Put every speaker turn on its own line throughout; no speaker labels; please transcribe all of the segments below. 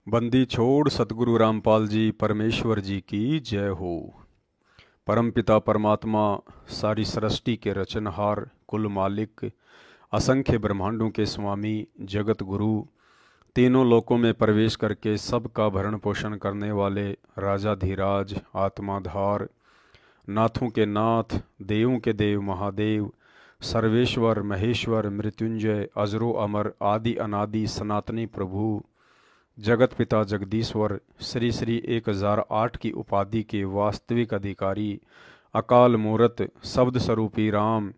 बंदी छोड़ सतगुरु रामपाल जी परमेश्वर जी की जय हो। परमपिता परमात्मा सारी सृष्टि के रचनहार, कुल मालिक, असंख्य ब्रह्मांडों के स्वामी, जगत गुरु, तीनों लोकों में प्रवेश करके सबका भरण पोषण करने वाले राजाधिराज, आत्माधार, नाथों के नाथ, देवों के देव महादेव, सर्वेश्वर महेश्वर मृत्युंजय, अजरो अमर, आदि अनादि सनातनी प्रभु, जगत पिता जगदीश्वर, श्री श्री 1008 की उपाधि के वास्तविक अधिकारी, अकाल मूरत, शब्द स्वरूपी राम,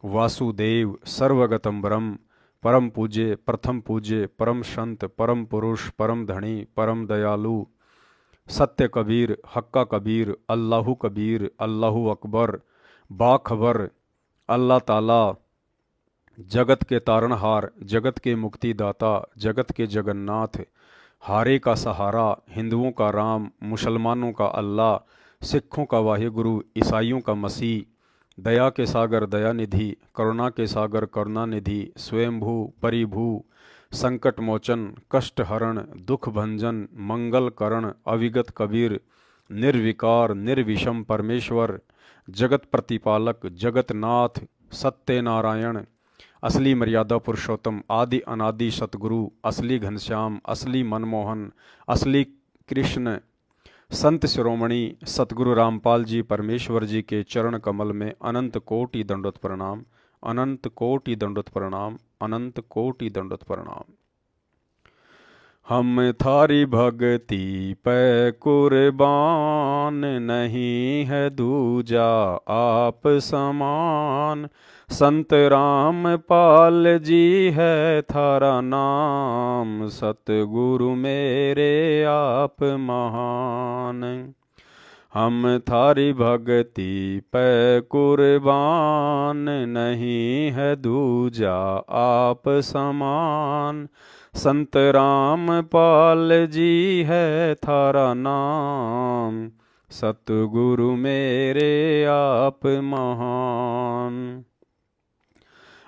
वासुदेव, सर्वगतम ब्रह्म, परम पूज्य, प्रथम पूज्य, परम संत, परम पुरुष, परम धनी, परम दयालु, सत्य कबीर, हक्का कबीर, अल्लाहु कबीर, अल्लाहु अकबर, बाखबर, अल्लाह ताला, जगत के तारणहार, जगत के मुक्तिदाता, जगत के जगन्नाथ, हारे का सहारा, हिंदुओं का राम, मुसलमानों का अल्लाह, सिखों का वाहिगुरु, ईसाइयों का मसीह, दया के सागर दयानिधि, करुणा के सागर करुणानिधि, स्वयंभू परिभू, संकट मोचन, कष्ट हरण, दुख भंजन, मंगल करण, अविगत कबीर, निर्विकार निर्विषम परमेश्वर, जगत प्रतिपालक, जगतनाथ, सत्यनारायण, असली मर्यादा पुरुषोत्तम, आदि अनादि सतगुरु, असली घनश्याम, असली मनमोहन, असली कृष्ण, संत शिरोमणि सतगुरु रामपाल जी परमेश्वर जी के चरण कमल में अनंत कोटि दंडोत प्रणाम, अनंत कोटि दंडोत प्रणाम, अनंत कोटि दंडोत प्रणाम। हम थारी भक्ति पे कुर्बान, नहीं है दूजा आप समान। संत राम पाल जी है थारा नाम, सतगुरु मेरे आप महान। हम थारी भक्ति पे कुर्बान, नहीं है दूजा आप समान। संत राम पाल जी है थारा नाम, सतगुरु मेरे आप महान।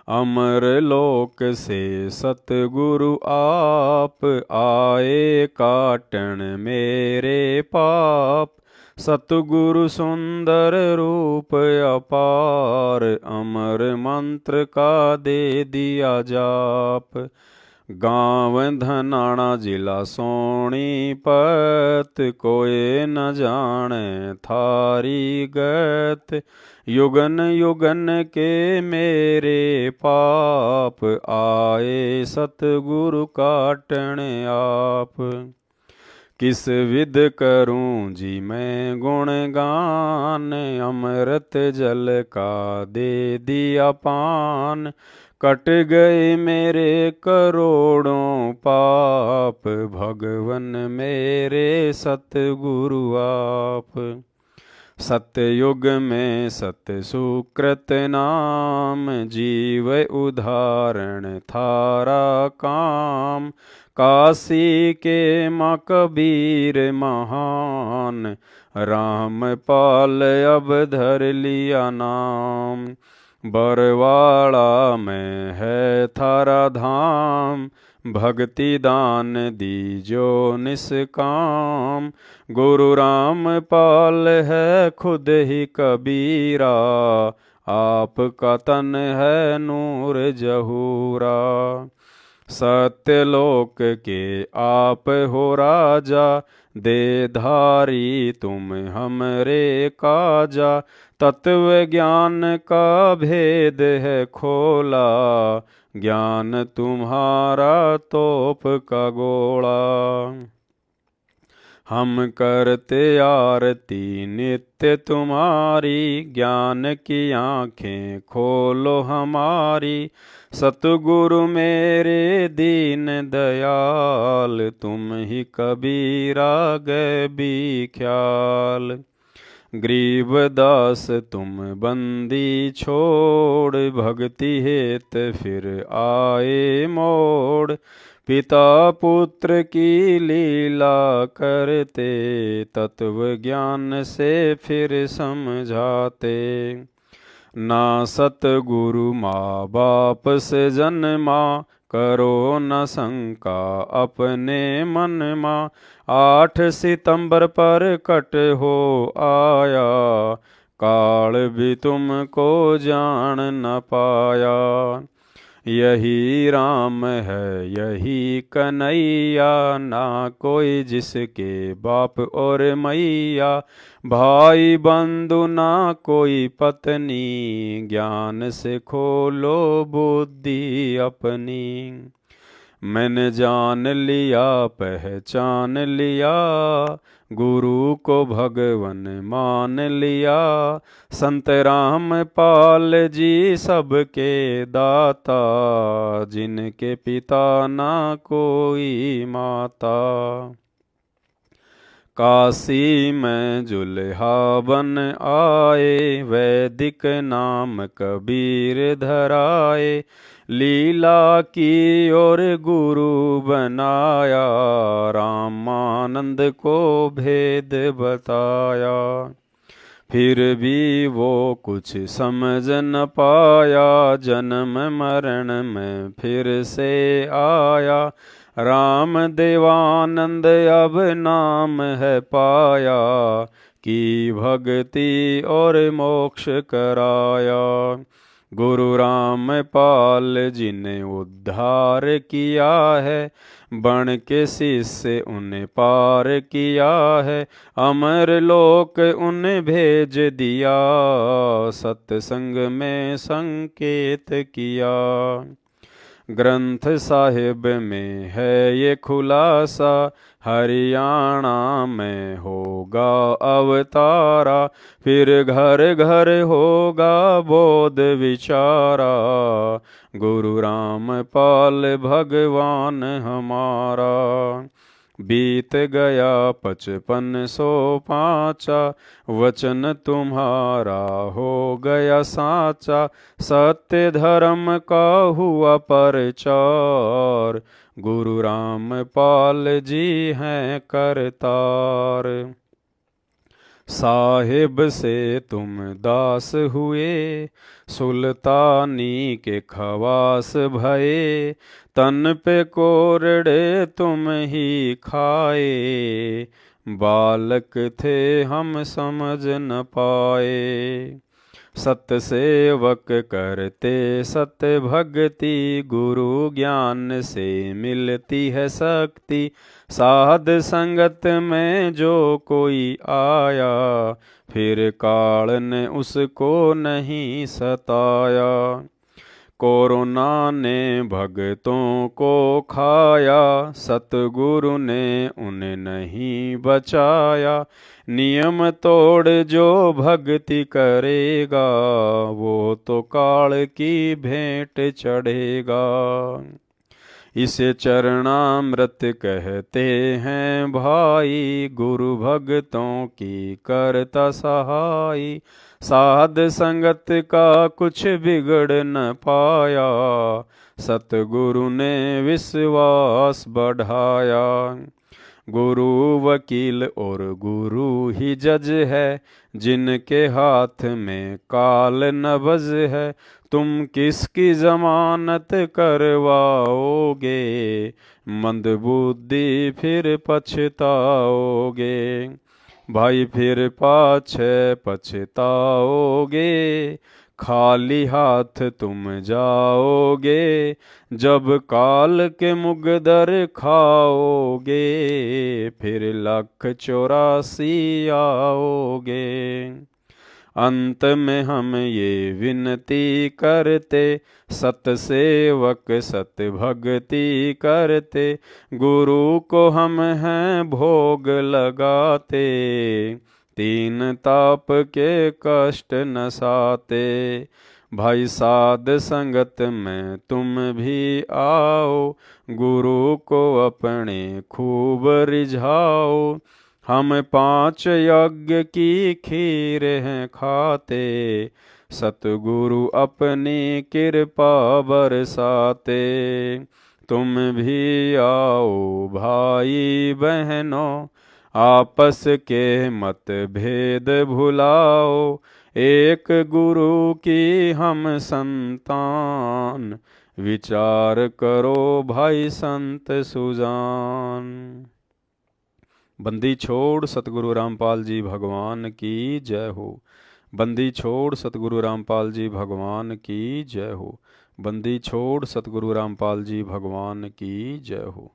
अमर लोक से सतगुरु आप आए, काटन मेरे पाप। सतगुरु सुंदर रूप अपार, अमर मंत्र का दे दिया जाप। गाँव धनाना जिला सोनीपत, कोई न जाने थारी गत। युगन युगन के मेरे पाप, आए सतगुरु काटन आप। किस विध करूं जी मैं गुणगान, अमृत जल का दे दिया पान। कट गए मेरे करोड़ों पाप, भगवन मेरे सतगुरु आप। सतयुग में सत सुकृत नाम, जीव उदाहरण थारा काम। काशी के माँ कबीर महान, राम पाल अब धर लिया नाम। बरवाड़ा में है थारा धाम, भक्ति दान दीजो निष्काम। गुरु राम पाल है खुद ही कबीरा, आपका तन है नूर जहूरा। सत्यलोक के आप हो राजा, दे धारी तुम हमरे काजा। तत्व ज्ञान का भेद है खोला, ज्ञान तुम्हारा तोप का गोला। हम करते आरती नित्य तुम्हारी, ज्ञान की आँखें खोलो हमारी। सतगुरु मेरे दीन दयाल, तुम ही कबीरा गए भी ख्याल। गरीबदास तुम बंदी छोड़, भक्ति हेत फिर आए मोड़। पिता पुत्र की लीला करते, तत्व ज्ञान से फिर समझाते। ना सतगुरु माँ बाप से जन्मा, करो न शंका अपने मन मा। 8 सितंबर पर कट हो आया, काल भी तुमको जान न पाया। यही राम है यही कन्हैया, ना कोई जिसके बाप और मैया। भाई बंधु ना कोई पत्नी, ज्ञान से खोलो बुद्धि अपनी। मैंने जान लिया पहचान लिया, गुरु को भगवन मान लिया। संत रामपाल जी सबके दाता, जिनके पिता ना कोई माता। काशी में जुल्हा बन आए, वैदिक नाम कबीर धराए। लीला की और गुरु बनाया, रामानंद को भेद बताया। फिर भी वो कुछ समझ न पाया, जन्म मरण में फिर से आया। राम देवानंद अब नाम है पाया, की भक्ति और मोक्ष कराया। गुरु रामपाल जी ने उद्धार किया है, बन के शिष्य उन्हें पार किया है। अमर लोक उन्हें भेज दिया, सत्संग में संकेत किया। ग्रंथ साहिब में है ये खुलासा, हरियाणा में होगा अवतारा। फिर घर घर होगा बोध विचारा, गुरु रामपाल भगवान हमारा। बीत गया 5505, वचन तुम्हारा हो गया साचा। सत्य धर्म का हुआ प्रचार, गुरु रामपाल जी हैं करतार। साहिब से तुम दास हुए, सुल्तानी के खवास भये। तन पे कोरड़े तुम ही खाए, बालक थे हम समझ न पाए। सत्य सेवक करते सत्य भक्ति, गुरु ज्ञान से मिलती है शक्ति। साध संगत में जो कोई आया, फिर काल ने उसको नहीं सताया। कोरोना ने भक्तों को खाया, सतगुरु ने उन्हें नहीं बचाया। नियम तोड़ जो भक्ति करेगा, वो तो काल की भेंट चढ़ेगा। इसे चरणामृत कहते हैं भाई, गुरु भक्तों की करता सहाई। साध संगत का कुछ बिगड़ न पाया, सतगुरु ने विश्वास बढ़ाया। गुरु वकील और गुरु ही जज है, जिनके हाथ में काल नबज है। तुम किसकी जमानत करवाओगे, मंदबुद्धि फिर पछताओगे। भाई फिर पाछे पछताओगे, खाली हाथ तुम जाओगे। जब काल के मुगदर खाओगे, फिर 184 आओगे। अंत में हम ये विनती करते, सतसेवक सत भक्ति करते। गुरु को हम हैं भोग लगाते, 3 ताप के कष्ट न साते। भाई साध संगत में तुम भी आओ, गुरु को अपने खूब रिझाओ। हम 5 यज्ञ की खीर हैं खाते, सतगुरु अपनी कृपा बरसाते। तुम भी आओ भाई बहनों, आपस के मत भेद भुलाओ। एक गुरु की हम संतान, विचार करो भाई संत सुजान। बंदी छोड़ सतगुरु रामपाल जी भगवान की जय हो। बंदी छोड़ सतगुरु रामपाल जी भगवान की जय हो। बंदी छोड़ सतगुरु रामपाल जी भगवान की जय हो।